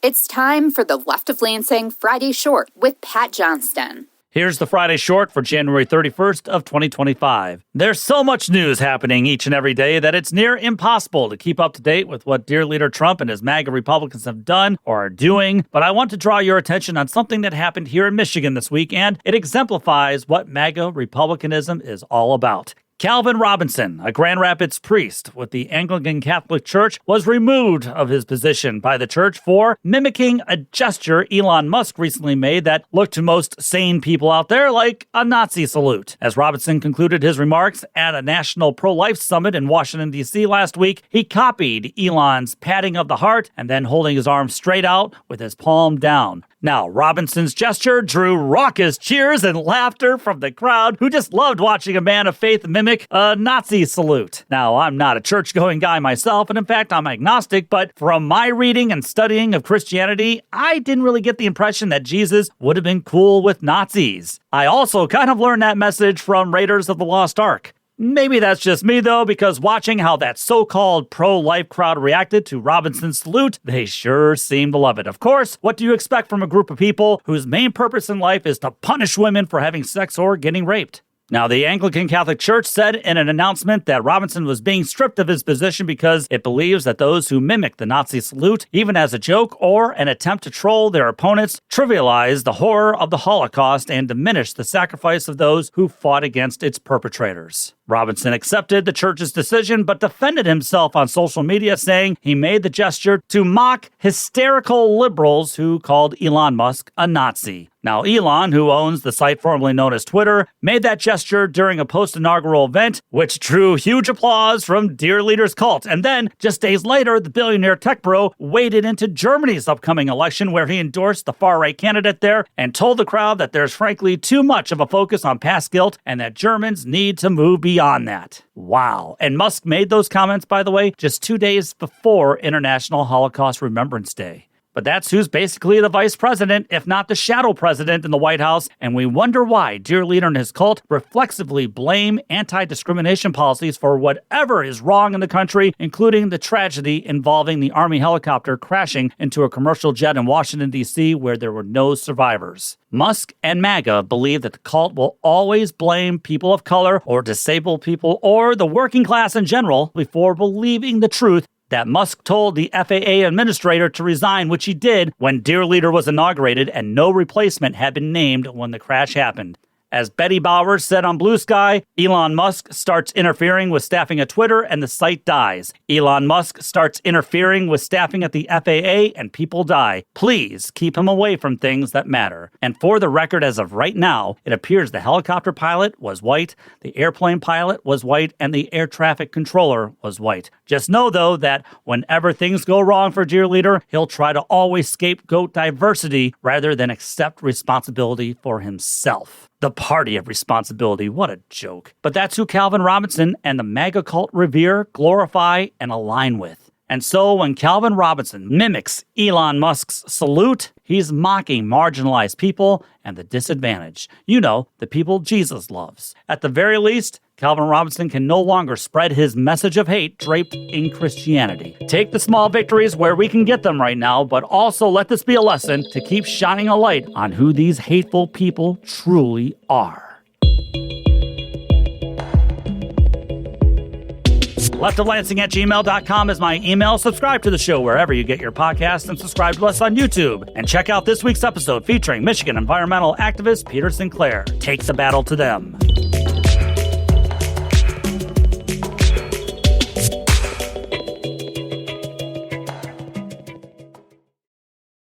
It's time for the Left of Lansing Friday Short with Pat Johnston. Here's the Friday Short for January 31st of 2025. There's so much news happening each and every day that it's near impossible to keep up to date with what dear leader Trump and his MAGA Republicans have done or are doing, but I want to draw your attention on something that happened here in Michigan this week, and it exemplifies what MAGA Republicanism is all about. Calvin Robinson, a Grand Rapids priest with the Anglican Catholic Church, was removed of his position by the church for mimicking a gesture Elon Musk recently made that looked to most sane people out there like a Nazi salute. As Robinson concluded his remarks at a national pro-life summit in Washington, D.C. last week, he copied Elon's patting of the heart and then holding his arm straight out with his palm down. Now, Robinson's gesture drew raucous cheers and laughter from the crowd, who just loved watching a man of faith mimic a Nazi salute. Now, I'm not a church-going guy myself, and in fact, I'm agnostic, but from my reading and studying of Christianity, I didn't really get the impression that Jesus would have been cool with Nazis. I also kind of learned that message from Raiders of the Lost Ark. Maybe that's just me, though, because watching how that so-called pro-life crowd reacted to Robinson's salute, they sure seemed to love it. Of course, what do you expect from a group of people whose main purpose in life is to punish women for having sex or getting raped? Now, the Anglican Catholic Church said in an announcement that Robinson was being stripped of his position because it believes that those who mimic the Nazi salute, even as a joke or an attempt to troll their opponents, trivialize the horror of the Holocaust and diminish the sacrifice of those who fought against its perpetrators. Robinson accepted the church's decision, but defended himself on social media, saying he made the gesture to mock hysterical liberals who called Elon Musk a Nazi. Now, Elon, who owns the site formerly known as Twitter, made that gesture during a post-inaugural event, which drew huge applause from dear leader's cult. And then, just days later, the billionaire tech bro waded into Germany's upcoming election, where he endorsed the far-right candidate there and told the crowd that there's frankly too much of a focus on past guilt and that Germans need to move beyond that. Wow. And Musk made those comments, by the way, just 2 days before International Holocaust Remembrance Day. But that's who's basically the vice president, if not the shadow president in the White House, and we wonder why dear leader and his cult reflexively blame anti-discrimination policies for whatever is wrong in the country, including the tragedy involving the Army helicopter crashing into a commercial jet in Washington, D.C., where there were no survivors. Musk and MAGA believe that the cult will always blame people of color or disabled people or the working class in general before believing the truth that Musk told the FAA administrator to resign, which he did when dear leader was inaugurated and no replacement had been named when the crash happened. As Betty Bowers said on Blue Sky, Elon Musk starts interfering with staffing at Twitter and the site dies. Elon Musk starts interfering with staffing at the FAA and people die. Please keep him away from things that matter. And for the record, as of right now, it appears the helicopter pilot was white, the airplane pilot was white, and the air traffic controller was white. Just know, though, that whenever things go wrong for dear leader, he'll try to always scapegoat diversity rather than accept responsibility for himself. The party of responsibility, what a joke. But that's who Calvin Robinson and the MAGA cult revere, glorify, and align with. And so when Calvin Robinson mimics Elon Musk's salute, he's mocking marginalized people and the disadvantaged. You know, the people Jesus loves. At the very least, Calvin Robinson can no longer spread his message of hate draped in Christianity. Take the small victories where we can get them right now, but also let this be a lesson to keep shining a light on who these hateful people truly are. leftoflansing@gmail.com is my email. Subscribe to the show wherever you get your podcasts and subscribe to us on YouTube. And check out this week's episode featuring Michigan environmental activist Peter Sinclair. Take the battle to them.